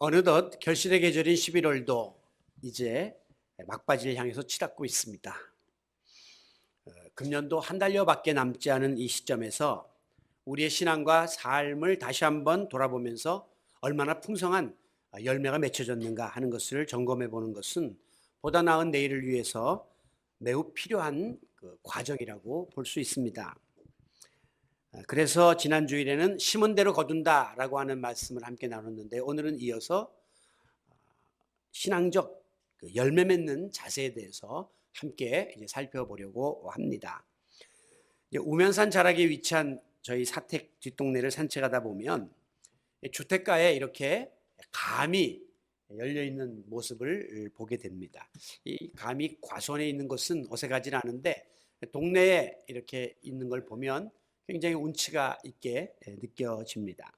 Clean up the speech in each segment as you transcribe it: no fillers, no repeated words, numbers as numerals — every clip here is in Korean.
어느덧 결실의 계절인 11월도 이제 막바지를 향해서 치닫고 있습니다. 금년도 한 달여밖에 남지 않은 이 시점에서 우리의 신앙과 삶을 다시 한번 돌아보면서 얼마나 풍성한 열매가 맺혀졌는가 하는 것을 점검해 보는 것은 보다 나은 내일을 위해서 매우 필요한 과정이라고 볼 수 있습니다. 그래서 지난 주일에는 심은 대로 거둔다라고 하는 말씀을 함께 나눴는데, 오늘은 이어서 신앙적 열매 맺는 자세에 대해서 함께 이제 살펴보려고 합니다. 우면산 자락에 위치한 저희 사택 뒷동네를 산책하다 보면 주택가에 이렇게 감이 열려 있는 모습을 보게 됩니다. 이 감이 과수원에 있는 것은 어색하진 않은데 동네에 이렇게 있는 걸 보면 굉장히 운치가 있게 느껴집니다.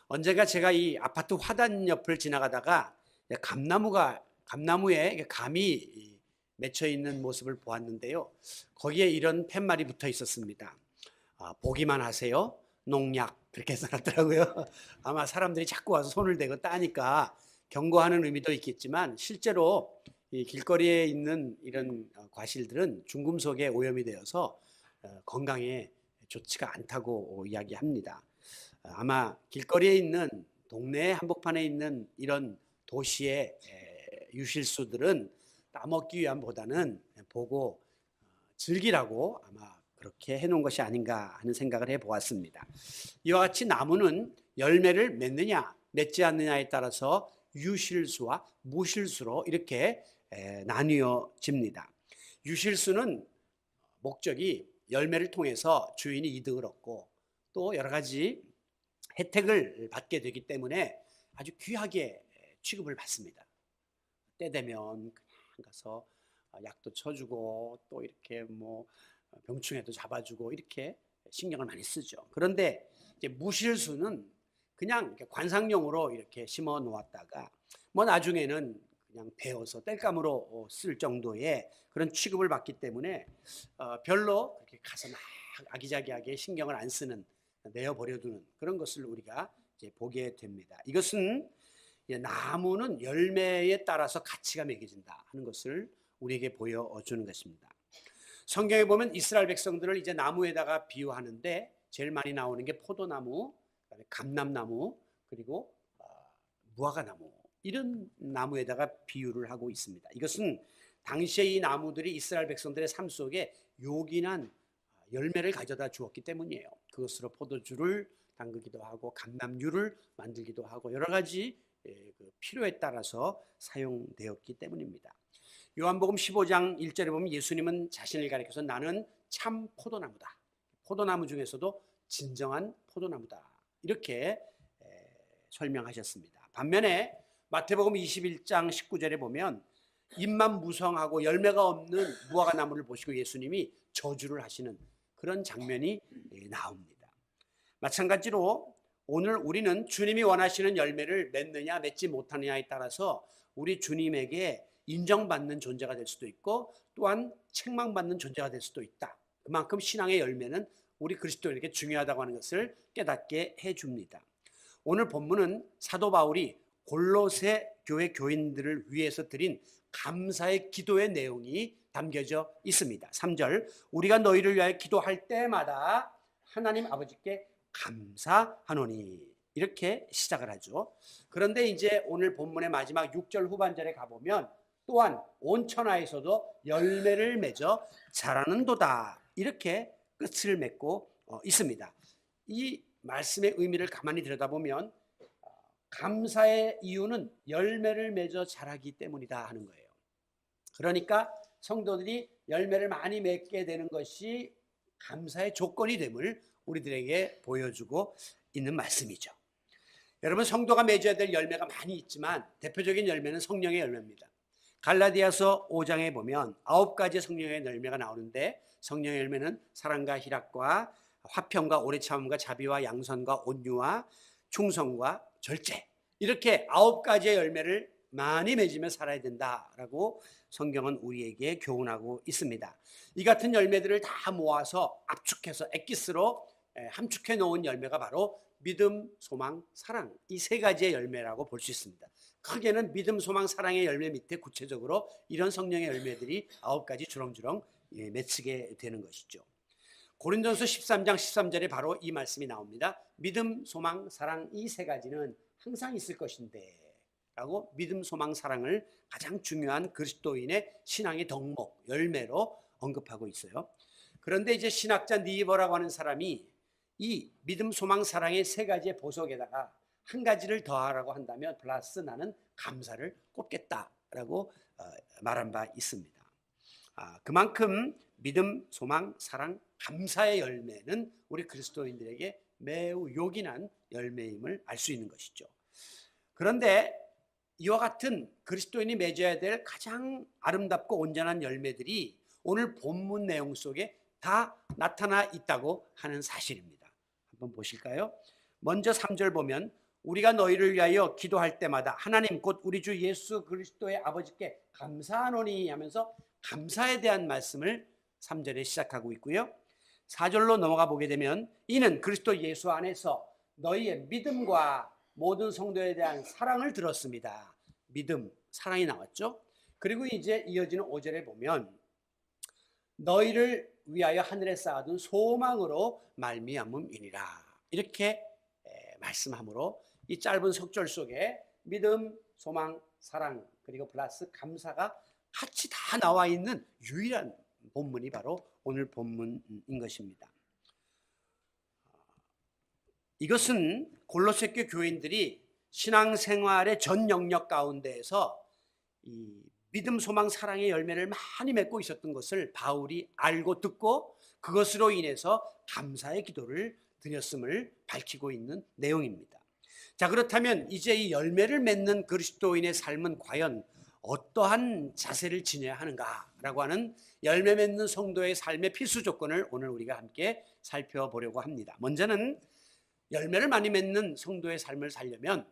언젠가 제가 이 아파트 화단 옆을 지나가다가 감나무에 감이 맺혀 있는 모습을 보았는데요. 거기에 이런 팻말이 붙어 있었습니다. 보기만 하세요. 농약, 그렇게 써놨더라고요. 아마 사람들이 자꾸 와서 손을 대고 따니까 경고하는 의미도 있겠지만, 실제로 이 길거리에 있는 이런 과실들은 중금속에 오염이 되어서 건강에 좋지가 않다고 이야기합니다. 아마 길거리에 있는, 동네 한복판에 있는 이런 도시의 유실수들은 따먹기 위함보다는 보고 즐기라고 아마 그렇게 해놓은 것이 아닌가 하는 생각을 해보았습니다. 이와 같이 나무는 열매를 맺느냐 맺지 않느냐에 따라서 유실수와 무실수로 이렇게 나뉘어집니다. 유실수는 목적이 열매를 통해서 주인이 이득을 얻고 또 여러 가지 혜택을 받게 되기 때문에 아주 귀하게 취급을 받습니다. 때 되면 그냥 가서 약도 쳐주고 또 이렇게 뭐 병충해도 잡아주고 이렇게 신경을 많이 쓰죠. 그런데 이제 무실수는 그냥 관상용으로 이렇게 심어 놓았다가 뭐 나중에는 그냥 베어서 땔감으로 쓸 정도의 그런 취급을 받기 때문에 별로 그렇게 가서 막 아기자기하게 신경을 안 쓰는, 내어 버려두는 그런 것을 우리가 이제 보게 됩니다. 이것은 나무는 열매에 따라서 가치가 매겨진다 하는 것을 우리에게 보여주는 것입니다. 성경에 보면 이스라엘 백성들을 이제 나무에다가 비유하는데 제일 많이 나오는 게 포도나무, 그다음에 감람나무, 그리고 무화과나무, 이런 나무에다가 비유를 하고 있습니다. 이것은 당시에 이 나무들이 이스라엘 백성들의 삶 속에 요긴한 열매를 가져다 주었기 때문이에요. 그것으로 포도주를 담그기도 하고 감람유를 만들기도 하고 여러 가지 필요에 따라서 사용되었기 때문입니다. 요한복음 15장 1절에 보면 예수님은 자신을 가리켜서 나는 참 포도나무다, 포도나무 중에서도 진정한 포도나무다, 이렇게 설명하셨습니다. 반면에 마태복음 21장 19절에 보면 잎만 무성하고 열매가 없는 무화과나무를 보시고 예수님이 저주를 하시는 그런 장면이 나옵니다. 마찬가지로 오늘 우리는 주님이 원하시는 열매를 맺느냐 맺지 못하느냐에 따라서 우리 주님에게 인정받는 존재가 될 수도 있고 또한 책망받는 존재가 될 수도 있다. 그만큼 신앙의 열매는 우리 그리스도인에게 중요하다고 하는 것을 깨닫게 해줍니다. 오늘 본문은 사도 바울이 골로새 교회 교인들을 위해서 드린 감사의 기도의 내용이 담겨져 있습니다. 3절, 우리가 너희를 위하여 기도할 때마다 하나님 아버지께 감사하노니, 이렇게 시작을 하죠. 그런데 이제 오늘 본문의 마지막 6절 후반절에 가보면 또한 온 천하에서도 열매를 맺어 자라는도다, 이렇게 끝을 맺고 있습니다. 이 말씀의 의미를 가만히 들여다보면 감사의 이유는 열매를 맺어 자라기 때문이다 하는 거예요. 그러니까 성도들이 열매를 많이 맺게 되는 것이 감사의 조건이 됨을 우리들에게 보여주고 있는 말씀이죠. 여러분, 성도가 맺어야 될 열매가 많이 있지만 대표적인 열매는 성령의 열매입니다. 갈라디아서 5장에 보면 9가지의 성령의 열매가 나오는데, 성령의 열매는 사랑과 희락과 화평과 오래 참음과 자비와 양선과 온유와 충성과 절제, 이렇게 9가지의 열매를 많이 맺으며 살아야 된다라고 성경은 우리에게 교훈하고 있습니다. 이 같은 열매들을 다 모아서 압축해서 엑기스로 함축해 놓은 열매가 바로 믿음, 소망, 사랑, 이 세 가지의 열매라고 볼 수 있습니다. 크게는 믿음, 소망, 사랑의 열매 밑에 구체적으로 이런 성령의 열매들이 9가지 주렁주렁 맺히게 되는 것이죠. 고린도전서 13장 13절에 바로 이 말씀이 나옵니다. 믿음, 소망, 사랑 이 세 가지는 항상 있을 것인데 라고 믿음, 소망, 사랑을 가장 중요한 그리스도인의 신앙의 덕목, 열매로 언급하고 있어요. 그런데 이제 신학자 니버라고 하는 사람이 이 믿음, 소망, 사랑의 세 가지의 보석에다가 한 가지를 더하라고 한다면 플러스 나는 감사를 꼽겠다라고 말한 바 있습니다. 그만큼 믿음, 소망, 사랑, 감사의 열매는 우리 그리스도인들에게 매우 요긴한 열매임을 알 수 있는 것이죠. 그런데 이와 같은 그리스도인이 맺어야 될 가장 아름답고 온전한 열매들이 오늘 본문 내용 속에 다 나타나 있다고 하는 사실입니다. 한번 보실까요? 먼저 3절 보면 우리가 너희를 위하여 기도할 때마다 하나님 곧 우리 주 예수 그리스도의 아버지께 감사하노니 하면서 감사에 대한 말씀을 3절에 시작하고 있고요. 4절로 넘어가 보게 되면 이는 그리스도 예수 안에서 너희의 믿음과 모든 성도에 대한 사랑을 들었습니다. 믿음, 사랑이 나왔죠. 그리고 이제 이어지는 5절에 보면 너희를 위하여 하늘에 쌓아둔 소망으로 말미암음이니라 이렇게 말씀하므로 이 짧은 석절 속에 믿음, 소망, 사랑 그리고 플러스 감사가 같이 다 나와 있는 유일한 본문이 바로 오늘 본문인 것입니다. 이것은 골로새 교인들이 신앙생활의 전 영역 가운데에서 이 믿음, 소망, 사랑의 열매를 많이 맺고 있었던 것을 바울이 알고 듣고 그것으로 인해서 감사의 기도를 드렸음을 밝히고 있는 내용입니다. 자, 그렇다면 이제 이 열매를 맺는 그리스도인의 삶은 과연 어떠한 자세를 지녀야 하는가라고 하는 열매 맺는 성도의 삶의 필수 조건을 오늘 우리가 함께 살펴보려고 합니다. 먼저는 열매를 많이 맺는 성도의 삶을 살려면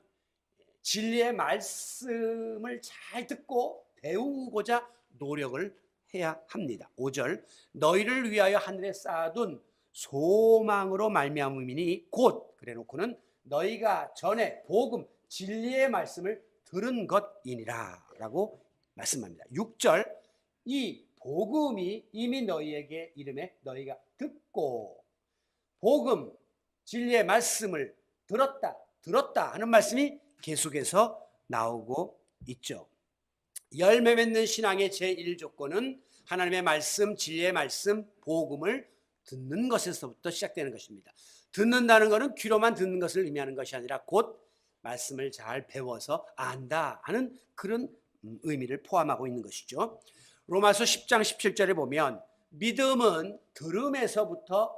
진리의 말씀을 잘 듣고 배우고자 노력을 해야 합니다. 5절 너희를 위하여 하늘에 쌓아둔 소망으로 말미암음이니 곧 그래놓고는 너희가 전에 복음 진리의 말씀을 들은 것이니라 라고 말씀합니다. 6절 이 복음이 이미 너희에게 이름에 너희가 듣고 복음 진리의 말씀을 들었다 하는 말씀이 계속해서 나오고 있죠. 열매 맺는 신앙의 제1조건은 하나님의 말씀, 진리의 말씀, 복음을 듣는 것에서부터 시작되는 것입니다. 듣는다는 것은 귀로만 듣는 것을 의미하는 것이 아니라 곧 말씀을 잘 배워서 안다 하는 그런 의미를 포함하고 있는 것이죠. 로마서 10장 17절에 보면 믿음은 들음에서부터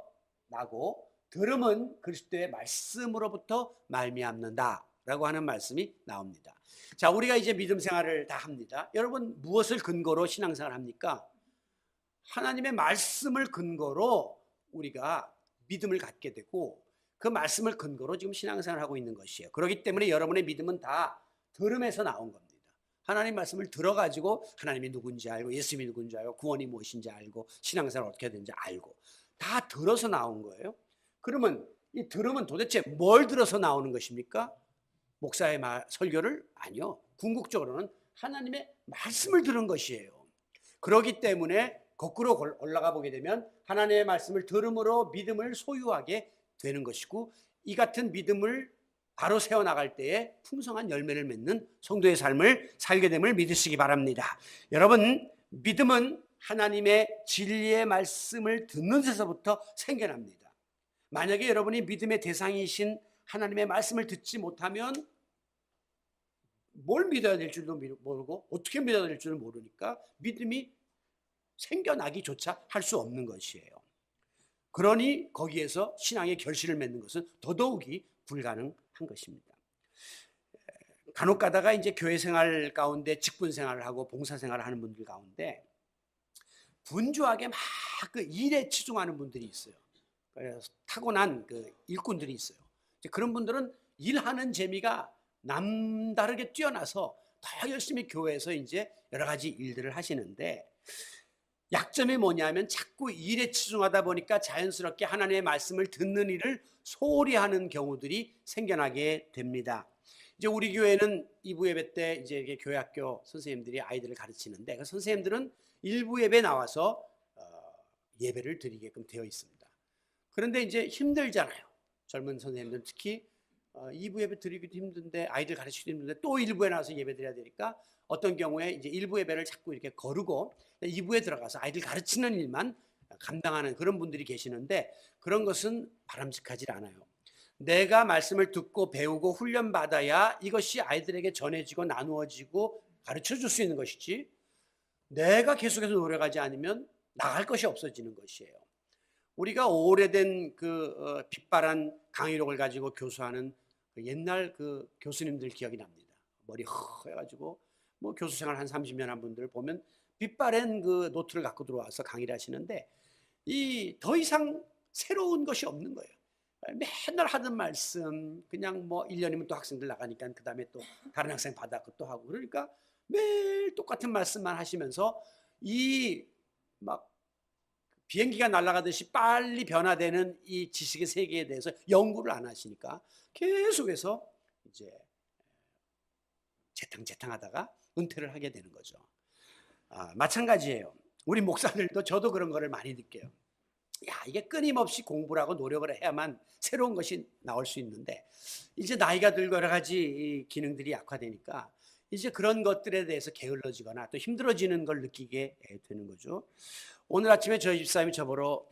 나고 들음은 그리스도의 말씀으로부터 말미암는다 라고 하는 말씀이 나옵니다. 자, 우리가 이제 믿음 생활을 다 합니다. 여러분 무엇을 근거로 신앙생활을 합니까? 하나님의 말씀을 근거로 우리가 믿음을 갖게 되고 그 말씀을 근거로 지금 신앙생활을 하고 있는 것이에요. 그렇기 때문에 여러분의 믿음은 다 들음에서 나온 겁니다. 하나님 말씀을 들어가지고 하나님이 누군지 알고 예수님이 누군지 알고 구원이 무엇인지 알고 신앙생활을 어떻게 되는지 알고 다 들어서 나온 거예요. 그러면 이 들음은 도대체 뭘 들어서 나오는 것입니까? 목사의 설교를? 아니요. 궁극적으로는 하나님의 말씀을 들은 것이에요. 그렇기 때문에 거꾸로 올라가 보게 되면 하나님의 말씀을 들음으로 믿음을 소유하게 되는 것이고 이 같은 믿음을 바로 세워나갈 때에 풍성한 열매를 맺는 성도의 삶을 살게 됨을 믿으시기 바랍니다. 여러분 믿음은 하나님의 진리의 말씀을 듣는 데서부터 생겨납니다. 만약에 여러분이 믿음의 대상이신 하나님의 말씀을 듣지 못하면 뭘 믿어야 될 줄도 모르고 어떻게 믿어야 될 줄을 모르니까 믿음이 생겨나기조차 할 수 없는 것이에요. 그러니 거기에서 신앙의 결실을 맺는 것은 더더욱이 불가능한 것입니다. 간혹 가다가 이제 교회 생활 가운데 직분 생활을 하고 봉사 생활을 하는 분들 가운데 분주하게 막 그 일에 치중하는 분들이 있어요. 그래서 타고난 그 일꾼들이 있어요. 그런 분들은 일하는 재미가 남다르게 뛰어나서 더 열심히 교회에서 이제 여러 가지 일들을 하시는데 약점이 뭐냐면 자꾸 일에 치중하다 보니까 자연스럽게 하나님의 말씀을 듣는 일을 소홀히 하는 경우들이 생겨나게 됩니다. 이제 우리 교회는 2부 예배 때 이제 이게 교회학교 선생님들이 아이들을 가르치는데 그 선생님들은 1부 예배에 나와서 예배를 드리게끔 되어 있습니다. 그런데 이제 힘들잖아요. 젊은 선생님들은 특히 2부 예배 드리기도 힘든데 아이들 가르치기도 힘든데 또 1부에 나와서 예배 드려야 되니까 어떤 경우에 이제 1부 예배를 자꾸 이렇게 거르고 2부에 들어가서 아이들 가르치는 일만 감당하는 그런 분들이 계시는데 그런 것은 바람직하지 않아요. 내가 말씀을 듣고 배우고 훈련받아야 이것이 아이들에게 전해지고 나누어지고 가르쳐 줄 수 있는 것이지 내가 계속해서 노력하지 않으면 나갈 것이 없어지는 것이에요. 우리가 오래된 그 빛바란 강의록을 가지고 교수하는 그 옛날 그 교수님들 기억이 납니다. 머리 허해가지고 뭐 교수 생활 한 30년 한 분들 보면 빛바랜 그 노트를 갖고 들어와서 강의를 하시는데 이 더 이상 새로운 것이 없는 거예요. 맨날 하던 말씀 그냥 뭐 1년이면 또 학생들 나가니까 그 다음에 또 다른 학생 받았고 또 하고 그러니까 매일 똑같은 말씀만 하시면서 이 막 비행기가 날아가듯이 빨리 변화되는 이 지식의 세계에 대해서 연구를 안 하시니까 계속해서 이제 재탕재탕하다가 은퇴를 하게 되는 거죠. 마찬가지예요. 우리 목사들도 저도 그런 거를 많이 느껴요. 야, 이게 끊임없이 공부를 하고 노력을 해야만 새로운 것이 나올 수 있는데 이제 나이가 들고 여러 가지 기능들이 약화되니까 이제 그런 것들에 대해서 게을러지거나 또 힘들어지는 걸 느끼게 되는 거죠. 오늘 아침에 저희 집사람이 저보러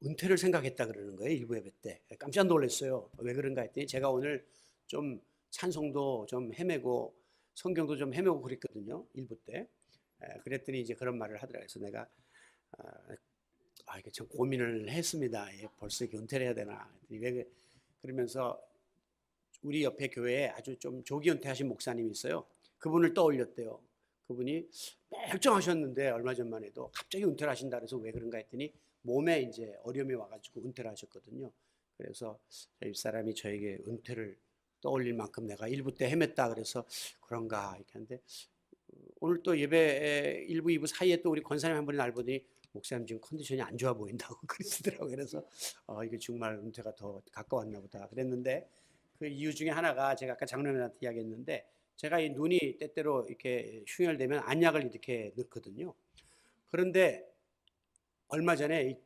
은퇴를 생각했다 그러는 거예요. 일부 예배 때. 깜짝 놀랐어요. 왜 그런가 했더니 제가 오늘 좀 찬송도 좀 헤매고 성경도 좀 헤매고 그랬거든요. 일부 때. 그랬더니 이제 그런 말을 하더라고요. 그래서 내가 이게 참 고민을 했습니다. 벌써 이렇게 은퇴를 해야 되나. 왜 그러면서 우리 옆에 교회에 아주 좀 조기 은퇴하신 목사님이 있어요. 그분을 떠올렸대요. 그분이 멀쩡하셨는데 얼마 전만 해도 갑자기 은퇴를 하신다 그래서 왜 그런가 했더니 몸에 이제 어려움이 와가지고 은퇴를 하셨거든요. 그래서 저희 사람이 저에게 은퇴를 떠올릴 만큼 내가 일부 때 헤맸다 그래서 그런가 이렇게 하는데 오늘 또 예배 1부, 2부 사이에 또 우리 권사님 한 분이 날 보더니 목사님 지금 컨디션이 안 좋아 보인다고 그러시더라고요. 그래서 이게 정말 은퇴가 더 가까웠나 보다 그랬는데 그 이유 중에 하나가 제가 아까 장로님한테 이야기했는데 제가 이 눈이 때때로 이렇게 흉혈되면 안약을 이렇게 넣거든요. 그런데 얼마 전에 이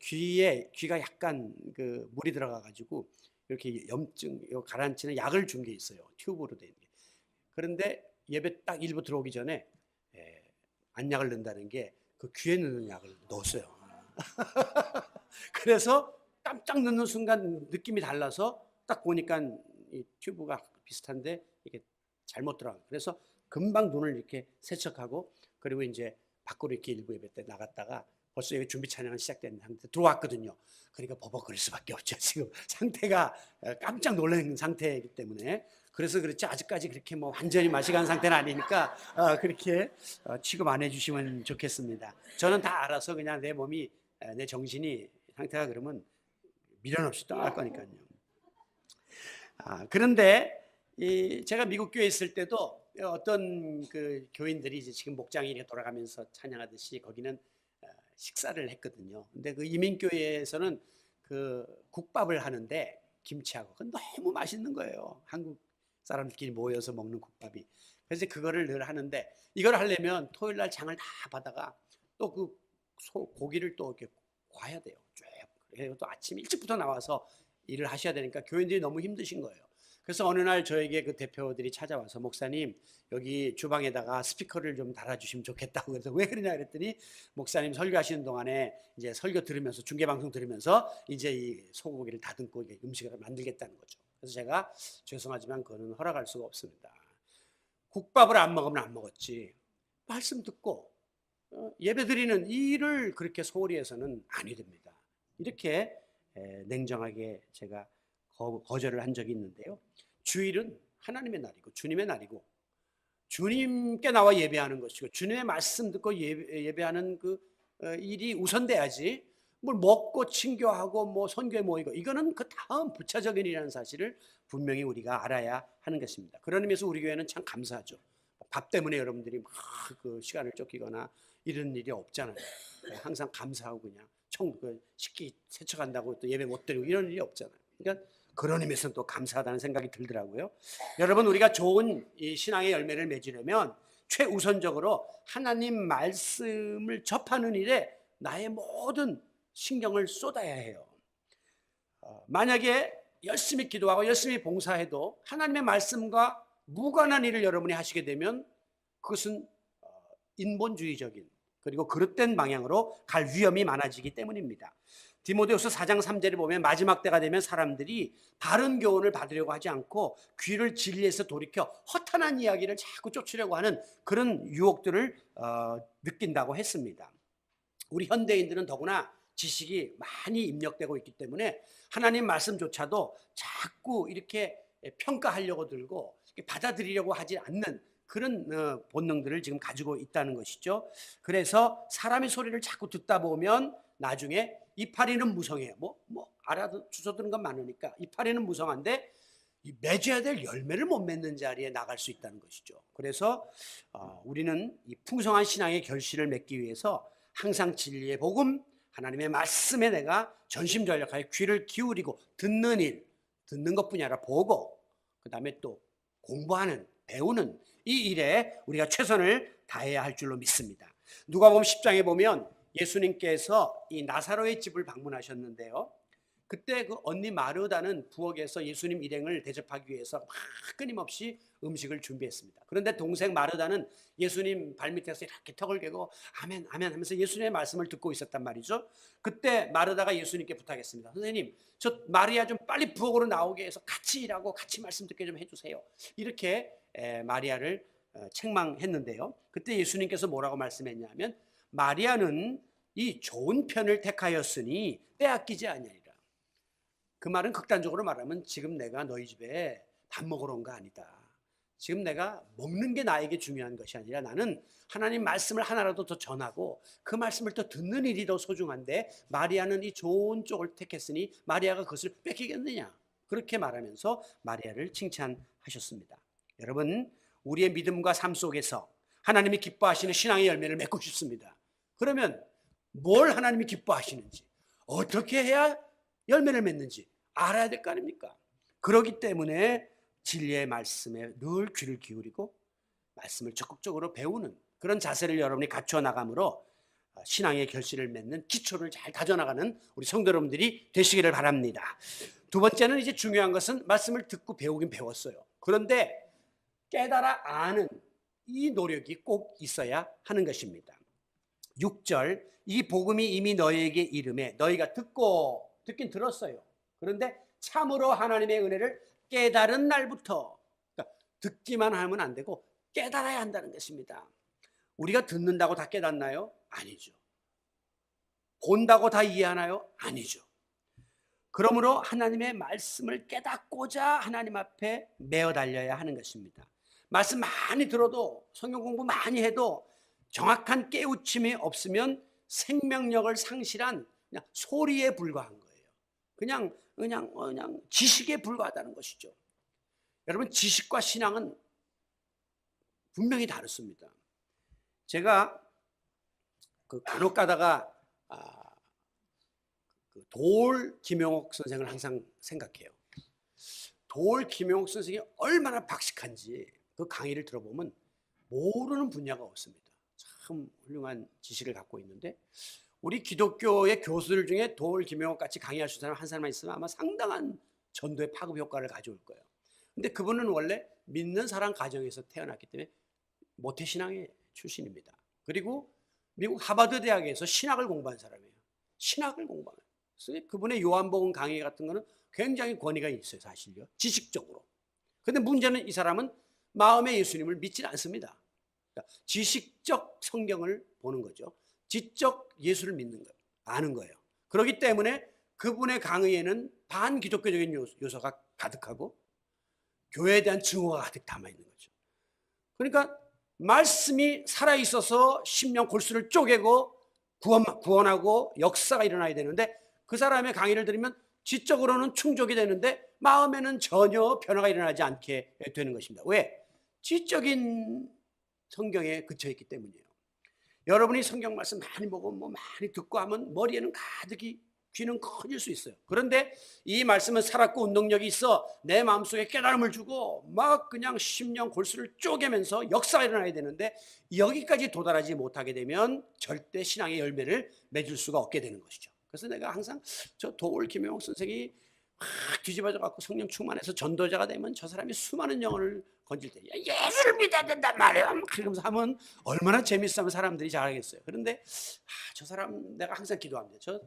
귀가 약간 그 물이 들어가 가지고 이렇게 염증 가라앉히는 약을 준 게 있어요. 튜브로 된 게. 그런데 예배 딱 일부 들어오기 전에 안약을 넣는다는 게 그 귀에 넣는 약을 넣었어요. 그래서 깜짝 넣는 순간 느낌이 달라서 딱 보니까 이 튜브가 비슷한데 이게 잘못 들어간. 그래서 금방 눈을 이렇게 세척하고 그리고 이제 밖으로 이렇게 일부 예배 때 나갔다가 벌써 여기 준비 찬양은 시작된 상태 들어왔거든요. 그러니까 버벅거릴 수밖에 없죠. 지금 상태가 깜짝 놀란 상태이기 때문에 그래서 그렇지 아직까지 그렇게 뭐 완전히 마시간 상태는 아니니까 그렇게 취급 안 해주시면 좋겠습니다. 저는 다 알아서 그냥 내 몸이 내 정신이 상태가 그러면 미련 없이 떠날 거니까요. 그런데 제가 미국 교회에 있을 때도 어떤 그 교인들이 이제 지금 목장이 이렇게 돌아가면서 찬양하듯이 거기는 식사를 했거든요. 근데 그 이민교회에서는 그 국밥을 하는데 김치하고 그건 너무 맛있는 거예요. 한국 사람들끼리 모여서 먹는 국밥이. 그래서 그거를 늘 하는데 이걸 하려면 토요일 날 장을 다 받아가 또 그 고기를 또 이렇게 구워야 돼요. 쭉. 그래서 또 아침 일찍부터 나와서 일을 하셔야 되니까 교인들이 너무 힘드신 거예요. 그래서 어느 날 저에게 그 대표들이 찾아와서 목사님 여기 주방에다가 스피커를 좀 달아주시면 좋겠다고. 그래서 왜 그러냐 그랬더니 목사님 설교하시는 동안에 이제 설교 들으면서 중계방송 들으면서 이제 이 소고기를 다듬고 음식을 만들겠다는 거죠. 그래서 제가 죄송하지만 그거는 허락할 수가 없습니다. 국밥을 안 먹으면 안 먹었지 말씀 듣고 예배 드리는 일을 그렇게 소홀히 해서는 아니 됩니다. 이렇게 냉정하게 제가 거절을 한 적이 있는데요. 주일은 하나님의 날이고 주님의 날이고 주님께 나와 예배하는 것이고 주님의 말씀 듣고 예배하는 그 일이 우선돼야지 뭘 먹고 친교하고 뭐 선교에 모이고 이거는 그 다음 부차적인 일이라는 사실을 분명히 우리가 알아야 하는 것입니다. 그런 의미에서 우리 교회는 참 감사하죠. 밥 때문에 여러분들이 막 그 시간을 쫓기거나 이런 일이 없잖아요. 항상 감사하고 그냥 식기 세척한다고 또 예배 못 드리고 이런 일이 없잖아요. 그러니까 그런 의미에서는 또 감사하다는 생각이 들더라고요. 여러분, 우리가 좋은 이 신앙의 열매를 맺으려면 최우선적으로 하나님 말씀을 접하는 일에 나의 모든 신경을 쏟아야 해요. 만약에 열심히 기도하고 열심히 봉사해도 하나님의 말씀과 무관한 일을 여러분이 하시게 되면 그것은 인본주의적인 그리고 그릇된 방향으로 갈 위험이 많아지기 때문입니다. 디모데후서 4장 3절에 보면 마지막 때가 되면 사람들이 바른 교훈을 받으려고 하지 않고 귀를 진리에서 돌이켜 허탄한 이야기를 자꾸 쫓으려고 하는 그런 유혹들을 느낀다고 했습니다. 우리 현대인들은 더구나 지식이 많이 입력되고 있기 때문에 하나님 말씀조차도 자꾸 이렇게 평가하려고 들고 받아들이려고 하지 않는 그런 본능들을 지금 가지고 있다는 것이죠. 그래서 사람의 소리를 자꾸 듣다 보면 나중에 이파리는 무성해요. 알아도 주워드는 건 많으니까 이파리는 무성한데 맺어야 될 열매를 못 맺는 자리에 나갈 수 있다는 것이죠. 그래서 우리는 이 풍성한 신앙의 결실을 맺기 위해서 항상 진리의 복음, 하나님의 말씀에 내가 전심전력하여 귀를 기울이고 듣는 일, 듣는 것뿐이 아니라 보고 그 다음에 또 공부하는, 배우는 이 일에 우리가 최선을 다해야 할 줄로 믿습니다. 누가복음 10장에 보면 예수님께서 이 나사로의 집을 방문하셨는데요. 그때 그 언니 마르다는 부엌에서 예수님 일행을 대접하기 위해서 막 끊임없이 음식을 준비했습니다. 그런데 동생 마르다는 예수님 발밑에서 이렇게 턱을 개고 아멘 아멘 하면서 예수님의 말씀을 듣고 있었단 말이죠. 그때 마르다가 예수님께 부탁했습니다. 선생님, 저 마리아 좀 빨리 부엌으로 나오게 해서 같이 일하고 같이 말씀 듣게 좀 해주세요. 이렇게 마리아를 책망했는데요. 그때 예수님께서 뭐라고 말씀했냐면 마리아는 이 좋은 편을 택하였으니 빼앗기지 아니하리라. 그 말은 극단적으로 말하면 지금 내가 너희 집에 밥 먹으러 온 거 아니다. 지금 내가 먹는 게 나에게 중요한 것이 아니라 나는 하나님 말씀을 하나라도 더 전하고 그 말씀을 더 듣는 일이 더 소중한데 마리아는 이 좋은 쪽을 택했으니 마리아가 그것을 뺏기겠느냐. 그렇게 말하면서 마리아를 칭찬하셨습니다. 여러분, 우리의 믿음과 삶 속에서 하나님이 기뻐하시는 신앙의 열매를 맺고 싶습니다. 그러면 뭘 하나님이 기뻐하시는지, 어떻게 해야 열매를 맺는지 알아야 될 거 아닙니까? 그렇기 때문에 진리의 말씀에 늘 귀를 기울이고 말씀을 적극적으로 배우는 그런 자세를 여러분이 갖춰 나감으로 신앙의 결실을 맺는 기초를 잘 다져나가는 우리 성도 여러분들이 되시기를 바랍니다. 두 번째는 이제 중요한 것은 말씀을 듣고 배우긴 배웠어요. 그런데 깨달아 아는 이 노력이 꼭 있어야 하는 것입니다. 6절, 이 복음이 이미 너희에게 이름에 너희가 듣긴 들었어요. 그런데 참으로 하나님의 은혜를 깨달은 날부터, 그러니까 듣기만 하면 안 되고 깨달아야 한다는 것입니다. 우리가 듣는다고 다 깨닫나요? 아니죠. 본다고 다 이해하나요? 아니죠. 그러므로 하나님의 말씀을 깨닫고자 하나님 앞에 매어 달려야 하는 것입니다. 말씀 많이 들어도 성경 공부 많이 해도 정확한 깨우침이 없으면 생명력을 상실한 그냥 소리에 불과한 거예요. 그냥 지식에 불과하다는 것이죠. 여러분, 지식과 신앙은 분명히 다릅니다. 제가 간혹 가다가 도올 김용옥 선생을 항상 생각해요. 도올 김용옥 선생이 얼마나 박식한지 그 강의를 들어보면 모르는 분야가 없습니다. 참 훌륭한 지식을 갖고 있는데 우리 기독교의 교수들 중에 도올 김용옥 같이 강의할 수 있는 사람 한 사람만 있으면 아마 상당한 전도의 파급 효과를 가져올 거예요. 근데 그분은 원래 믿는 사람 가정에서 태어났기 때문에 모태신앙의 출신입니다. 그리고 미국 하버드 대학에서 신학을 공부한 사람이에요. 신학을 공부한. 그래서 그분의 요한복음 강의 같은 거는 굉장히 권위가 있어요, 사실요. 지식적으로. 근데 문제는 이 사람은 마음의 예수님을 믿지 않습니다. 그러니까 지식적 성경을 보는 거죠. 지적 예수를 믿는 거예요. 아는 거예요. 그렇기 때문에 그분의 강의에는 반기독교적인 요소가 가득하고 교회에 대한 증오가 가득 담아 있는 거죠. 그러니까 말씀이 살아있어서 심령 골수를 쪼개고 구원하고 역사가 일어나야 되는데 그 사람의 강의를 들으면 지적으로는 충족이 되는데 마음에는 전혀 변화가 일어나지 않게 되는 것입니다. 왜? 지적인 성경에 그쳐 있기 때문이에요. 여러분이 성경 말씀 많이 보고 뭐 많이 듣고 하면 머리에는 가득히 귀는 커질 수 있어요. 그런데 이 말씀은 살았고 운동력이 있어 내 마음속에 깨달음을 주고 막 그냥 심령 골수를 쪼개면서 역사가 일어나야 되는데 여기까지 도달하지 못하게 되면 절대 신앙의 열매를 맺을 수가 없게 되는 것이죠. 그래서 내가 항상 저 도올 김영옥 선생이 막 뒤집어져 갖고 성령 충만해서 전도자가 되면 저 사람이 수많은 영혼을 건질 때 예수를 믿어야 된단 말이에요. 그러면서 하면 얼마나 재밌으면 사람들이 잘하겠어요. 그런데 저 사람 내가 항상 기도합니다. 저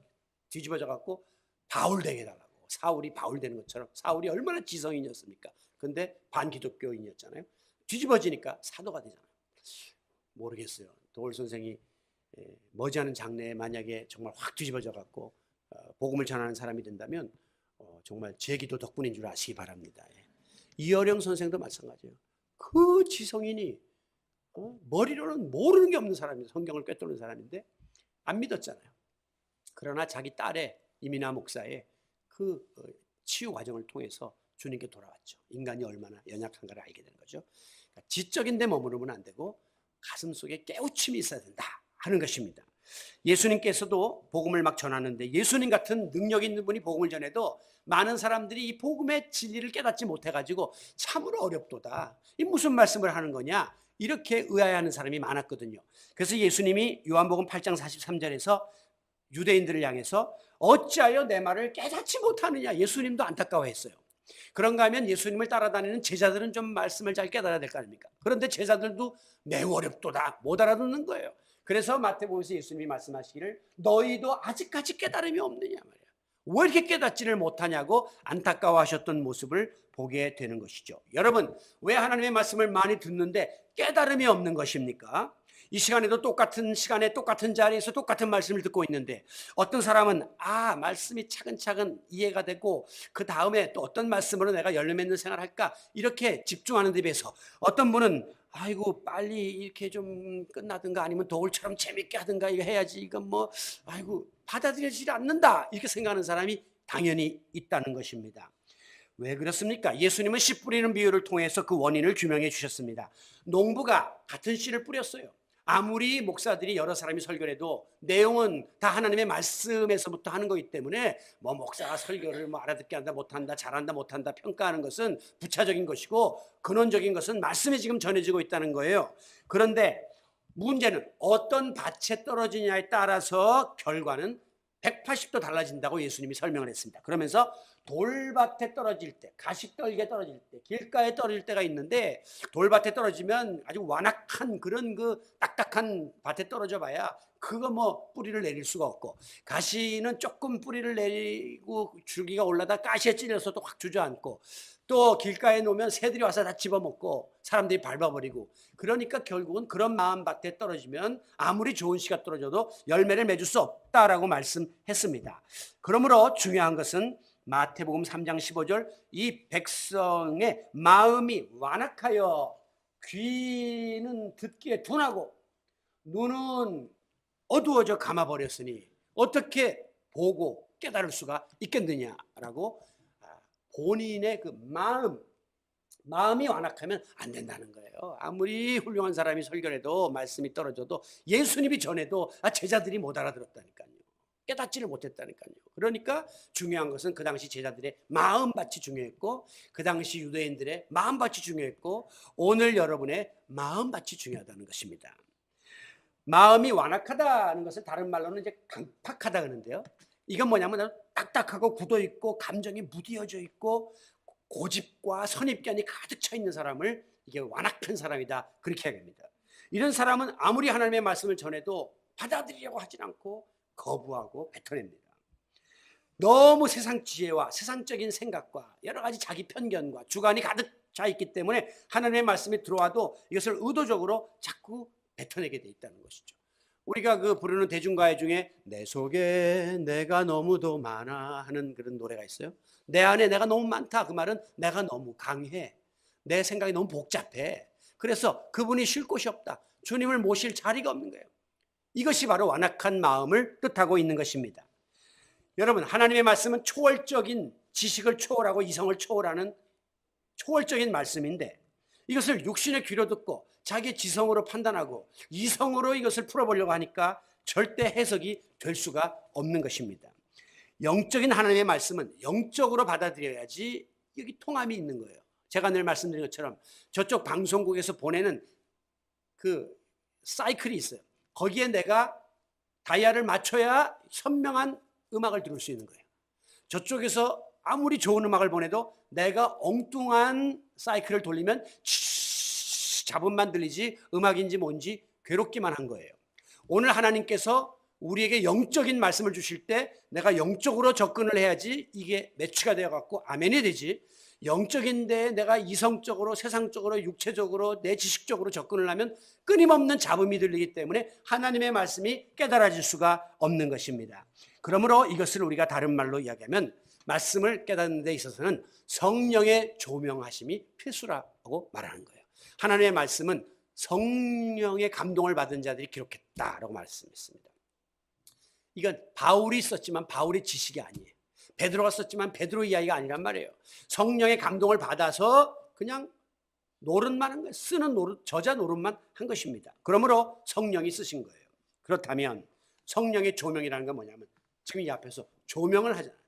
뒤집어져 갖고 바울 되게 해달라고. 사울이 바울 되는 것처럼. 사울이 얼마나 지성인이었습니까? 근데 반기독교인이었잖아요. 뒤집어지니까 사도가 되잖아요. 모르겠어요. 도올 선생이 머지않은 장래에 만약에 정말 확 뒤집어져 갖고 복음을 전하는 사람이 된다면 정말 제 기도 덕분인 줄 아시기 바랍니다. 이어령 선생도 마찬가지예요. 그 지성인이 머리로는 모르는 게 없는 사람이에요. 성경을 꿰뚫는 사람인데 안 믿었잖아요. 그러나 자기 딸의 이민아 목사의 그 치유 과정을 통해서 주님께 돌아왔죠. 인간이 얼마나 연약한가를 알게 되는 거죠. 그러니까 지적인 데 머무르면 안 되고 가슴 속에 깨우침이 있어야 된다 하는 것입니다. 예수님께서도 복음을 막 전하는데 예수님 같은 능력 있는 분이 복음을 전해도 많은 사람들이 이 복음의 진리를 깨닫지 못해가지고 참으로 어렵도다. 이 무슨 말씀을 하는 거냐? 이렇게 의아해하는 사람이 많았거든요. 그래서 예수님이 요한복음 8장 43절에서 유대인들을 향해서 어찌하여 내 말을 깨닫지 못하느냐? 예수님도 안타까워했어요. 그런가 하면 예수님을 따라다니는 제자들은 좀 말씀을 잘 깨달아야 될 거 아닙니까? 그런데 제자들도 매우 어렵도다. 못 알아듣는 거예요. 그래서 마태복음에서 예수님이 말씀하시기를 너희도 아직까지 깨달음이 없느냐 말이야. 왜 이렇게 깨닫지를 못하냐고 안타까워하셨던 모습을 보게 되는 것이죠. 여러분, 왜 하나님의 말씀을 많이 듣는데 깨달음이 없는 것입니까? 이 시간에도 똑같은 시간에 똑같은 자리에서 똑같은 말씀을 듣고 있는데 어떤 사람은 말씀이 차근차근 이해가 되고 그 다음에 또 어떤 말씀으로 내가 열매 맺는 생활을 할까 이렇게 집중하는 데 비해서 어떤 분은 아이고 빨리 이렇게 좀 끝나든가 아니면 도울처럼 재밌게 하든가 이거 해야지 이건 뭐 아이고 받아들여지지 않는다 이렇게 생각하는 사람이 당연히 있다는 것입니다. 왜 그렇습니까? 예수님은 씨 뿌리는 비유를 통해서 그 원인을 규명해 주셨습니다. 농부가 같은 씨를 뿌렸어요. 아무리 목사들이 여러 사람이 설교를 해도 내용은 다 하나님의 말씀에서부터 하는 거기 때문에 뭐 목사가 설교를 뭐 알아듣게 한다 못한다 잘한다 못한다 평가하는 것은 부차적인 것이고 근원적인 것은 말씀이 지금 전해지고 있다는 거예요. 그런데 문제는 어떤 밭에 떨어지냐에 따라서 결과는 180도 달라진다고 예수님이 설명을 했습니다. 그러면서 돌밭에 떨어질 때, 가시떨기에 떨어질 때, 길가에 떨어질 때가 있는데 돌밭에 떨어지면 아주 완악한 그런 그 딱딱한 밭에 떨어져 봐야 그거 뭐 뿌리를 내릴 수가 없고 가시는 조금 뿌리를 내리고 줄기가 올라다 가시에 찔려서 또 확 주저앉고 또 길가에 놓으면 새들이 와서 다 집어먹고 사람들이 밟아버리고 그러니까 결국은 그런 마음밭에 떨어지면 아무리 좋은 씨가 떨어져도 열매를 맺을 수 없다라고 말씀했습니다. 그러므로 중요한 것은 마태복음 3장 15절 이 백성의 마음이 완악하여 귀는 듣기에 둔하고 눈은 어두워져 감아버렸으니 어떻게 보고 깨달을 수가 있겠느냐라고 본인의 그 마음이 완악하면 안 된다는 거예요. 아무리 훌륭한 사람이 설교를 해도 말씀이 떨어져도 예수님이 전해도 제자들이 못 알아들었다니까요. 깨닫지를 못했다니까요. 그러니까 중요한 것은 그 당시 제자들의 마음밭이 중요했고 그 당시 유대인들의 마음밭이 중요했고 오늘 여러분의 마음밭이 중요하다는 것입니다. 마음이 완악하다는 것을 다른 말로는 이제 강팍하다 그러는데요. 이건 뭐냐면 딱딱하고 굳어있고 감정이 무디어져 있고 고집과 선입견이 가득 차 있는 사람을 이게 완악한 사람이다 그렇게 얘기합니다. 이런 사람은 아무리 하나님의 말씀을 전해도 받아들이려고 하진 않고 거부하고 뱉어냅니다. 너무 세상 지혜와 세상적인 생각과 여러 가지 자기 편견과 주관이 가득 차 있기 때문에 하나님의 말씀이 들어와도 이것을 의도적으로 자꾸 뱉어내게 돼 있다는 것이죠. 우리가 그 부르는 대중가요 중에 내 속에 내가 너무도 많아 하는 그런 노래가 있어요. 내 안에 내가 너무 많다. 그 말은 내가 너무 강해. 내 생각이 너무 복잡해. 그래서 그분이 쉴 곳이 없다. 주님을 모실 자리가 없는 거예요. 이것이 바로 완악한 마음을 뜻하고 있는 것입니다. 여러분, 하나님의 말씀은 초월적인 지식을 초월하고 이성을 초월하는 초월적인 말씀인데 이것을 육신의 귀로 듣고 자기 지성으로 판단하고 이성으로 이것을 풀어보려고 하니까 절대 해석이 될 수가 없는 것입니다. 영적인 하나님의 말씀은 영적으로 받아들여야지 여기 통함이 있는 거예요. 제가 늘 말씀드린 것처럼 저쪽 방송국에서 보내는 그 사이클이 있어요. 거기에 내가 다이아를 맞춰야 선명한 음악을 들을 수 있는 거예요. 저쪽에서 아무리 좋은 음악을 보내도 내가 엉뚱한 사이클을 돌리면 잡음만 들리지 음악인지 뭔지 괴롭기만 한 거예요. 오늘 하나님께서 우리에게 영적인 말씀을 주실 때 내가 영적으로 접근을 해야지 이게 매치가 되어갖고 아멘이 되지, 영적인데 내가 이성적으로 세상적으로 육체적으로 내 지식적으로 접근을 하면 끊임없는 잡음이 들리기 때문에 하나님의 말씀이 깨달아질 수가 없는 것입니다. 그러므로 이것을 우리가 다른 말로 이야기하면 말씀을 깨닫는 데 있어서는 성령의 조명하심이 필수라고 말하는 거예요. 하나님의 말씀은 성령의 감동을 받은 자들이 기록했다라고 말씀했습니다. 이건 바울이 썼지만 바울의 지식이 아니에요. 베드로가 썼지만 베드로 이야기가 아니란 말이에요. 성령의 감동을 받아서 그냥 노릇만 한 거예요. 쓰는 노릇, 저자 노릇만 한 것입니다. 그러므로 성령이 쓰신 거예요. 그렇다면 성령의 조명이라는 건 뭐냐면 지금 이 앞에서 조명을 하잖아요.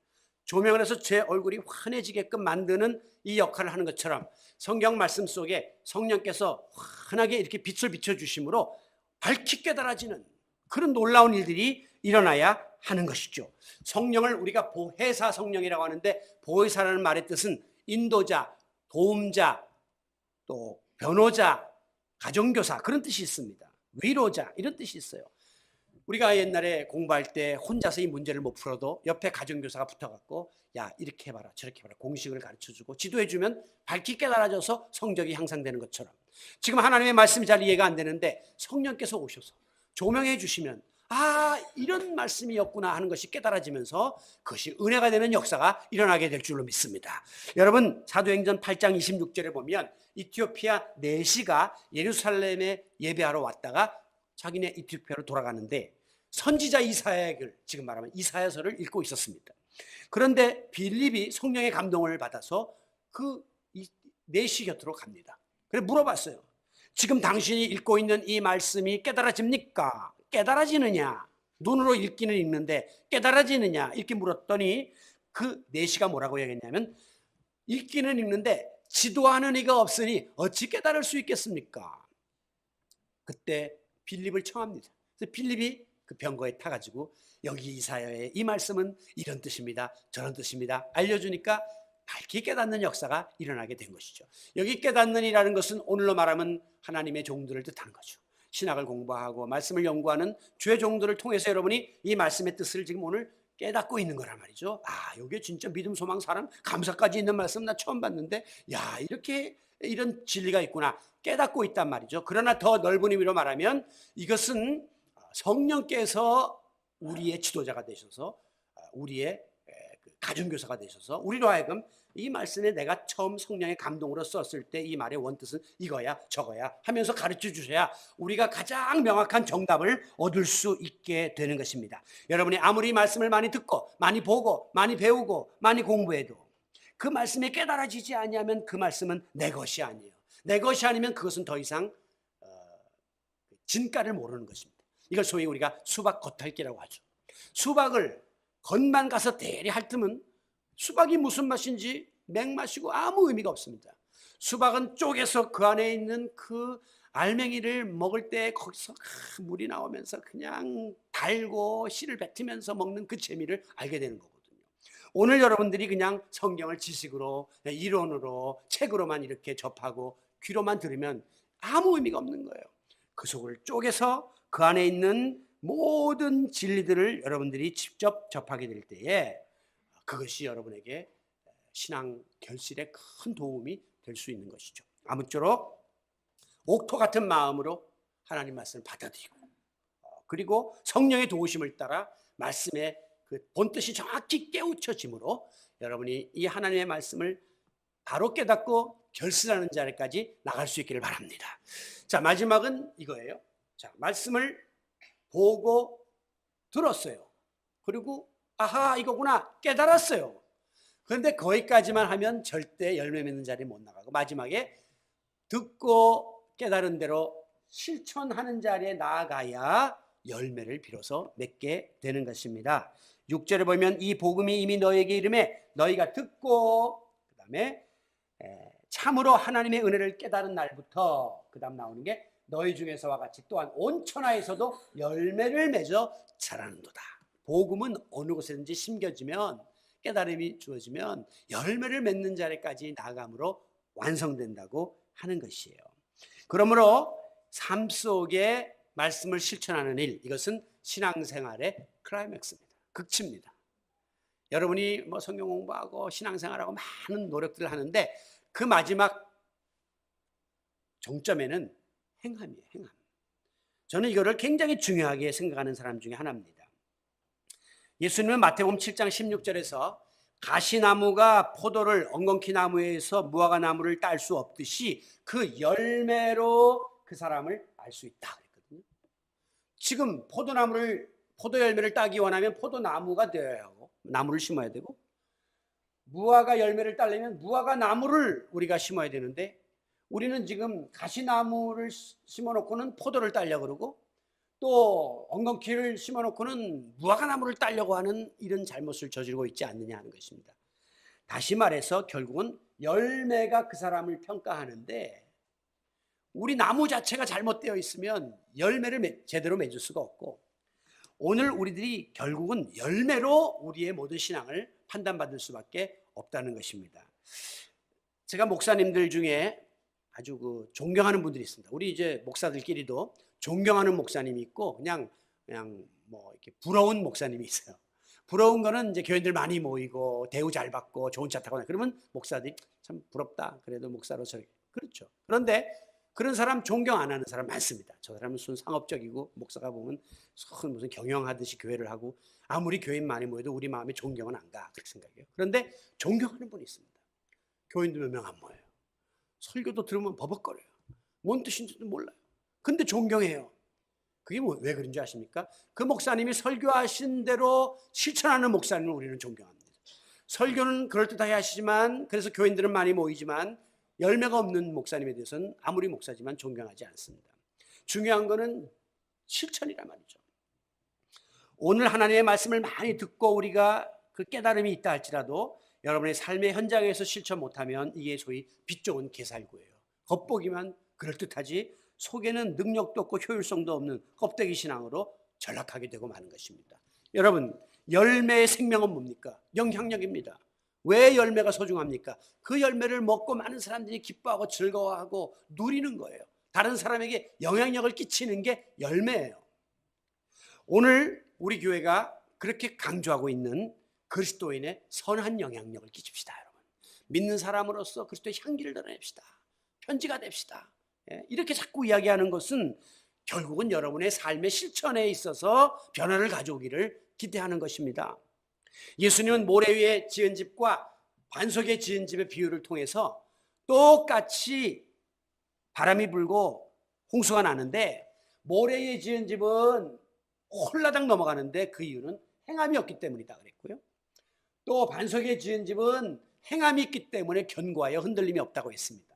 조명을 해서 제 얼굴이 환해지게끔 만드는 이 역할을 하는 것처럼 성경 말씀 속에 성령께서 환하게 이렇게 빛을 비춰주심으로 밝히 깨달아지는 그런 놀라운 일들이 일어나야 하는 것이죠. 성령을 우리가 보혜사 성령이라고 하는데, 보혜사라는 말의 뜻은 인도자, 도움자, 또 변호자, 가정교사, 그런 뜻이 있습니다. 위로자, 이런 뜻이 있어요. 우리가 옛날에 공부할 때 혼자서 이 문제를 못 풀어도 옆에 가정교사가 붙어갖고 야 이렇게 해봐라 저렇게 해봐라 공식을 가르쳐주고 지도해주면 밝히 깨달아져서 성적이 향상되는 것처럼, 지금 하나님의 말씀이 잘 이해가 안 되는데 성령께서 오셔서 조명해 주시면 아 이런 말씀이었구나 하는 것이 깨달아지면서 그것이 은혜가 되는 역사가 일어나게 될 줄로 믿습니다. 여러분, 사도행전 8장 26절에 보면 이티오피아 내시가 예루살렘에 예배하러 왔다가 자기네 이티오피아로 돌아가는데 선지자 이사야를, 지금 말하면 이사야서를 읽고 있었습니다. 그런데 빌립이 성령의 감동을 받아서 그 내시 곁으로 갑니다. 그래서 물어봤어요. 지금 당신이 읽고 있는 이 말씀이 깨달아집니까? 깨달아지느냐? 눈으로 읽기는 읽는데 깨달아지느냐? 이렇게 물었더니 그 내시가 뭐라고 얘기했냐면 읽기는 읽는데 지도하는 이가 없으니 어찌 깨달을 수 있겠습니까? 그때 빌립을 청합니다. 그래서 빌립이 그 병거에 타가지고 여기 이사야의 이 말씀은 이런 뜻입니다. 저런 뜻입니다. 알려주니까 밝히 깨닫는 역사가 일어나게 된 것이죠. 여기 깨닫는 이라는 것은 오늘로 말하면 하나님의 종들을 뜻하는 거죠. 신학을 공부하고 말씀을 연구하는 주의 종들을 통해서 여러분이 이 말씀의 뜻을 지금 오늘 깨닫고 있는 거란 말이죠. 아, 이게 진짜 믿음, 소망, 사랑, 감사까지 있는 말씀 나 처음 봤는데 야 이렇게 이런 진리가 있구나 깨닫고 있단 말이죠. 그러나 더 넓은 의미로 말하면 이것은 성령께서 우리의 지도자가 되셔서 우리의 가정교사가 되셔서 우리로 하여금 이 말씀에 내가 처음 성령의 감동으로 썼을 때 이 말의 원뜻은 이거야 저거야 하면서 가르쳐 주셔야 우리가 가장 명확한 정답을 얻을 수 있게 되는 것입니다. 여러분이 아무리 말씀을 많이 듣고 많이 보고 많이 배우고 많이 공부해도 그 말씀에 깨달아지지 아니하면 그 말씀은 내 것이 아니에요. 내 것이 아니면 그것은 더 이상 진가를 모르는 것입니다. 이걸 소위 우리가 수박 겉핥기라고 하죠. 수박을 겉만 가서 대리 핥으면 수박이 무슨 맛인지 맹맛이고 아무 의미가 없습니다. 수박은 쪼개서 그 안에 있는 그 알맹이를 먹을 때 거기서 물이 나오면서 그냥 달고 씨를 뱉으면서 먹는 그 재미를 알게 되는 거거든요. 오늘 여러분들이 그냥 성경을 지식으로 이론으로 책으로만 이렇게 접하고 귀로만 들으면 아무 의미가 없는 거예요. 그 속을 쪼개서 그 안에 있는 모든 진리들을 여러분들이 직접 접하게 될 때에 그것이 여러분에게 신앙 결실에 큰 도움이 될 수 있는 것이죠. 아무쪼록 옥토 같은 마음으로 하나님 말씀을 받아들이고 그리고 성령의 도우심을 따라 말씀의 그 본뜻이 정확히 깨우쳐짐으로 여러분이 이 하나님의 말씀을 바로 깨닫고 결실하는 자리까지 나갈 수 있기를 바랍니다. 자, 마지막은 이거예요. 자, 말씀을 보고 들었어요. 그리고 아하 이거구나 깨달았어요. 그런데 거기까지만 하면 절대 열매 맺는 자리 못 나가고 마지막에 듣고 깨달은 대로 실천하는 자리에 나아가야 열매를 비로소 맺게 되는 것입니다. 6절에 보면 이 복음이 이미 너에게 이름에 너희가 듣고, 그 다음에 참으로 하나님의 은혜를 깨달은 날부터, 그 다음 나오는 게 너희 중에서와 같이 또한 온 천하에서도 열매를 맺어 자라는도다. 복음은 어느 곳에든지 심겨지면, 깨달음이 주어지면 열매를 맺는 자리까지 나아감으로 완성된다고 하는 것이에요. 그러므로 삶 속에 말씀을 실천하는 일, 이것은 신앙생활의 클라이맥스입니다. 극치입니다. 여러분이 뭐 성경 공부하고 신앙생활하고 많은 노력들을 하는데 그 마지막 정점에는 행함이에요. 행함. 저는 이거를 굉장히 중요하게 생각하는 사람 중에 하나입니다. 예수님은 마태복음 7장 16절에서 가시나무가 포도를 엉겅퀴 나무에서 무화과 나무를 딸 수 없듯이 그 열매로 그 사람을 알 수 있다 그랬거든요. 지금 포도 열매를 따기 원하면 포도나무가 되어야 하고 나무를 심어야 되고, 무화과 열매를 따려면 무화과 나무를 우리가 심어야 되는데 우리는 지금 가시나무를 심어놓고는 포도를 따려고 그러고 또 엉겅퀴를 심어놓고는 무화과 나무를 따려고 하는 이런 잘못을 저지르고 있지 않느냐 하는 것입니다. 다시 말해서 결국은 열매가 그 사람을 평가하는데 우리 나무 자체가 잘못되어 있으면 열매를 제대로 맺을 수가 없고, 오늘 우리들이 결국은 열매로 우리의 모든 신앙을 판단받을 수밖에 없다는 것입니다. 제가 목사님들 중에 아주 존경하는 분들이 있습니다. 우리 이제 목사들끼리도 존경하는 목사님이 있고 그냥 뭐 이렇게 부러운 목사님이 있어요. 부러운 거는 이제 교인들 많이 모이고 대우 잘 받고 좋은 차 타고 그러면 목사들이 참 부럽다. 그래도 목사로 저렇게. 그렇죠. 그런데 그런 사람 존경 안 하는 사람 많습니다. 저 사람은 순상업적이고 목사가 보면 무슨 경영하듯이 교회를 하고 아무리 교인 많이 모여도 우리 마음에 존경은 안 가. 그렇게 생각해요. 그런데 존경하는 분이 있습니다. 교인도 몇 명 안 모여요. 설교도 들으면 버벅거려요. 뭔 뜻인지도 몰라요. 근데 존경해요. 그게 왜 그런 줄 아십니까? 그 목사님이 설교하신 대로 실천하는 목사님을 우리는 존경합니다. 설교는 그럴듯하게 하시지만, 그래서 교인들은 많이 모이지만 열매가 없는 목사님에 대해서는 아무리 목사지만 존경하지 않습니다. 중요한 거는 실천이란 말이죠. 오늘 하나님의 말씀을 많이 듣고 우리가 그 깨달음이 있다 할지라도 여러분의 삶의 현장에서 실천 못하면 이게 소위 빛 좋은 개살구예요. 겉보기만 그럴듯하지 속에는 능력도 없고 효율성도 없는 껍데기 신앙으로 전락하게 되고 마는 것입니다. 여러분, 열매의 생명은 뭡니까? 영향력입니다. 왜 열매가 소중합니까? 그 열매를 먹고 많은 사람들이 기뻐하고 즐거워하고 누리는 거예요. 다른 사람에게 영향력을 끼치는 게 열매예요. 오늘 우리 교회가 그렇게 강조하고 있는 그리스도인의 선한 영향력을 끼칩시다. 여러분, 믿는 사람으로서 그리스도의 향기를 드러냅시다. 편지가 됩시다. 이렇게 자꾸 이야기하는 것은 결국은 여러분의 삶의 실천에 있어서 변화를 가져오기를 기대하는 것입니다. 예수님은 모래 위에 지은 집과 반석에 지은 집의 비유를 통해서 똑같이 바람이 불고 홍수가 나는데 모래 위에 지은 집은 홀라당 넘어가는데 그 이유는 행함이 없기 때문이다 그랬고요. 또 반석에 지은 집은 행함이 있기 때문에 견고하여 흔들림이 없다고 했습니다.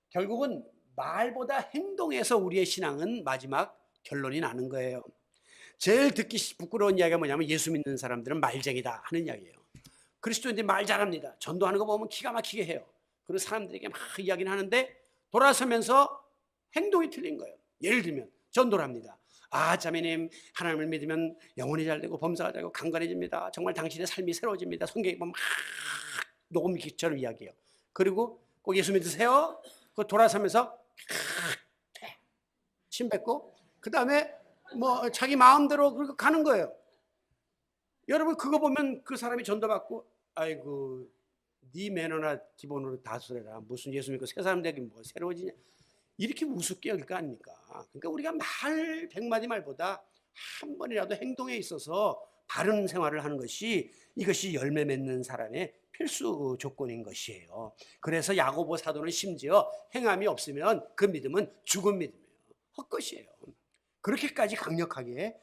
결국은 말보다 행동에서 우리의 신앙은 마지막 결론이 나는 거예요. 제일 듣기 부끄러운 이야기가 뭐냐면 예수 믿는 사람들은 말쟁이다 하는 이야기예요. 그리스도인들이 말 잘합니다. 전도하는 거 보면 기가 막히게 해요. 그리고 사람들에게 막 이야기는 하는데 돌아서면서 행동이 틀린 거예요. 예를 들면 전도를 합니다. 아, 자매님, 하나님을 믿으면 영혼이 잘되고 범사가 되고 강건해집니다. 정말 당신의 삶이 새로워집니다. 성경에 보면 막 녹음기처럼 이야기해요. 그리고 꼭 예수 믿으세요. 그 돌아서면서 침 뱉고 그 다음에 뭐 자기 마음대로 그렇게 가는 거예요. 여러분 그거 보면 그 사람이 전도받고 아이고 네 매너나 기본으로 다스려라. 무슨 예수 믿고 새 사람 되긴 뭐 새로워지냐. 이렇게 우습게 여길 거 아닙니까? 그러니까 우리가 말 100마디 말보다 한 번이라도 행동에 있어서 바른 생활을 하는 것이 이것이 열매 맺는 사람의 필수 조건인 것이에요. 그래서 야고보 사도는 심지어 행함이 없으면 그 믿음은 죽은 믿음이에요. 헛것이에요. 그렇게까지 강력하게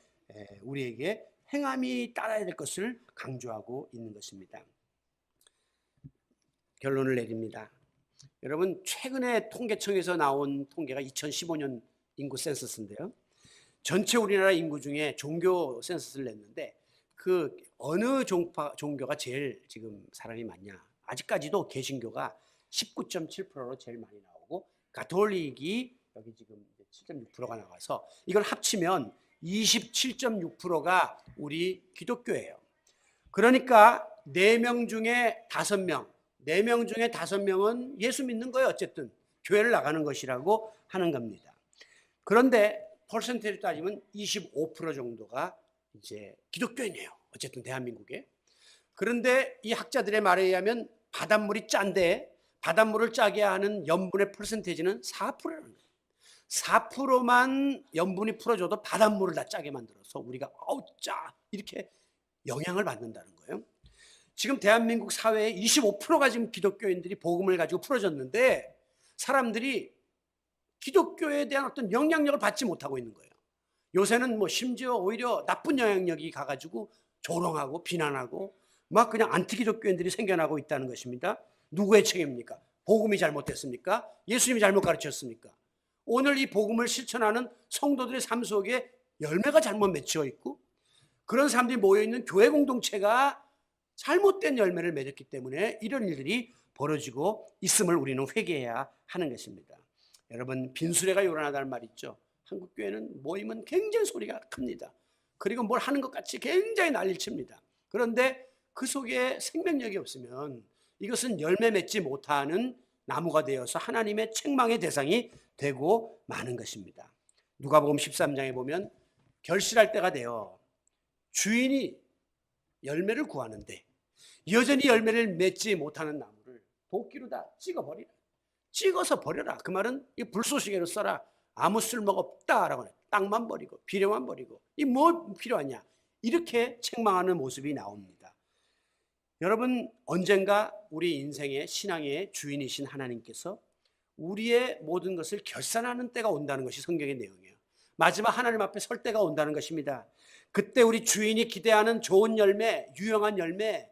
우리에게 행함이 따라야 될 것을 강조하고 있는 것입니다. 결론을 내립니다. 여러분 최근에 통계청에서 나온 통계가 2015년 인구 센서스인데요. 전체 우리나라 인구 중에 종교 센서스를 냈는데 그 어느 종교가 제일 지금 사람이 많냐? 아직까지도 개신교가 19.7%로 제일 많이 나오고 가톨릭이 여기 지금 7.6%가 나와서 이걸 합치면 27.6%가 우리 기독교예요. 그러니까 4명 중에 5명, 4명 중에 5명은 예수 믿는 거예요. 어쨌든 교회를 나가는 것이라고 하는 겁니다. 그런데 퍼센테이지 따지면 25% 정도가 이제 기독교인이에요. 어쨌든 대한민국에. 그런데 이 학자들의 말에 의하면 바닷물이 짠데 바닷물을 짜게 하는 염분의 퍼센테이지는 4%라는 거예요. 4%만 염분이 풀어줘도 바닷물을 다 짜게 만들어서 우리가 어우 짜 이렇게 영향을 받는다는 거예요. 지금 대한민국 사회의 25%가 지금 기독교인들이 복음을 가지고 풀어졌는데 사람들이 기독교에 대한 어떤 영향력을 받지 못하고 있는 거예요. 요새는 뭐 심지어 오히려 나쁜 영향력이 가가지고 조롱하고 비난하고 막 그냥 안티 기독교인들이 생겨나고 있다는 것입니다. 누구의 책임입니까? 복음이 잘못됐습니까? 예수님이 잘못 가르쳤습니까? 오늘 이 복음을 실천하는 성도들의 삶 속에 열매가 잘못 맺혀 있고 그런 사람들이 모여있는 교회 공동체가 잘못된 열매를 맺었기 때문에 이런 일들이 벌어지고 있음을 우리는 회개해야 하는 것입니다. 여러분 빈수레가 요란하다는 말 있죠. 한국 교회는 모이면 굉장히 소리가 큽니다. 그리고 뭘 하는 것 같이 굉장히 난리를 칩니다. 그런데 그 속에 생명력이 없으면 이것은 열매 맺지 못하는 나무가 되어서 하나님의 책망의 대상이 되고 마는 것입니다. 누가복음 13장에 보면 결실할 때가 되어 주인이 열매를 구하는데 여전히 열매를 맺지 못하는 나무를 도끼로 다 찍어버리라. 찍어서 버려라. 그 말은 이 불쏘시개로 써라. 아무 쓸모가 없다라고 해요. 땅만 버리고 비료만 버리고 이 뭐 필요하냐. 이렇게 책망하는 모습이 나옵니다. 여러분 언젠가 우리 인생의 신앙의 주인이신 하나님께서 우리의 모든 것을 결산하는 때가 온다는 것이 성경의 내용이에요. 마지막 하나님 앞에 설 때가 온다는 것입니다. 그때 우리 주인이 기대하는 좋은 열매, 유용한 열매,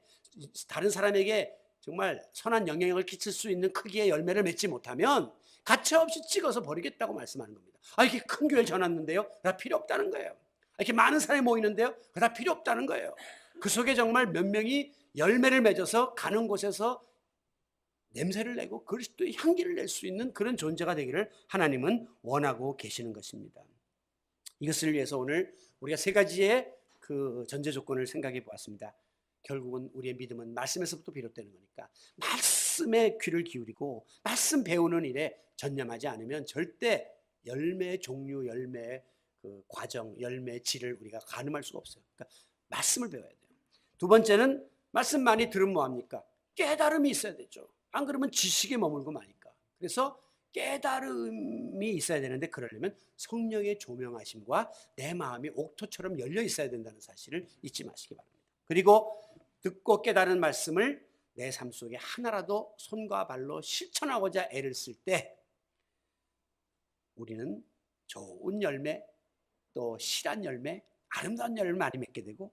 다른 사람에게 정말 선한 영향을 끼칠 수 있는 크기의 열매를 맺지 못하면 가차없이 찍어서 버리겠다고 말씀하는 겁니다. 이렇게 큰 교회 전왔는데요, 다 필요 없다는 거예요. 이렇게 많은 사람이 모이는데요, 다 필요 없다는 거예요. 그 속에 정말 몇 명이 열매를 맺어서 가는 곳에서 냄새를 내고 그리스도의 향기를 낼 수 있는 그런 존재가 되기를 하나님은 원하고 계시는 것입니다. 이것을 위해서 오늘 우리가 3가지의 그 전제 조건을 생각해 보았습니다. 결국은 우리의 믿음은 말씀에서부터 비롯되는 거니까 말씀에 귀를 기울이고 말씀 배우는 일에 전념하지 않으면 절대 열매 종류, 열매 그 과정, 열매 질을 우리가 가늠할 수가 없어요. 그러니까 말씀을 배워야 돼요. 2번째는 말씀 많이 들으면 뭐합니까? 깨달음이 있어야 되죠. 안 그러면 지식에 머물고 마니까. 그래서 깨달음이 있어야 되는데 그러려면 성령의 조명하심과 내 마음이 옥토처럼 열려 있어야 된다는 사실을 잊지 마시기 바랍니다. 그리고 듣고 깨달은 말씀을 내 삶 속에 하나라도 손과 발로 실천하고자 애를 쓸 때 우리는 좋은 열매, 또 실한 열매, 아름다운 열매를 많이 맺게 되고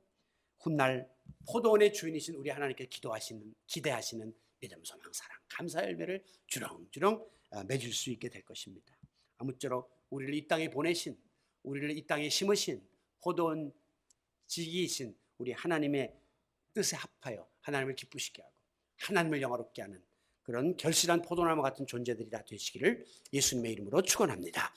훗날 포도원의 주인이신 우리 하나님께 기대하시는 믿음, 소망, 사랑, 감사 열매를 주렁주렁 맺을 수 있게 될 것입니다. 아무쪼록 우리를 이 땅에 보내신, 우리를 이 땅에 심으신 포도원 지기이신 우리 하나님의 뜻에 합하여 하나님을 기쁘시게 하고 하나님을 영화롭게 하는 그런 결실한 포도나무 같은 존재들이 다 되시기를 예수님의 이름으로 축원합니다.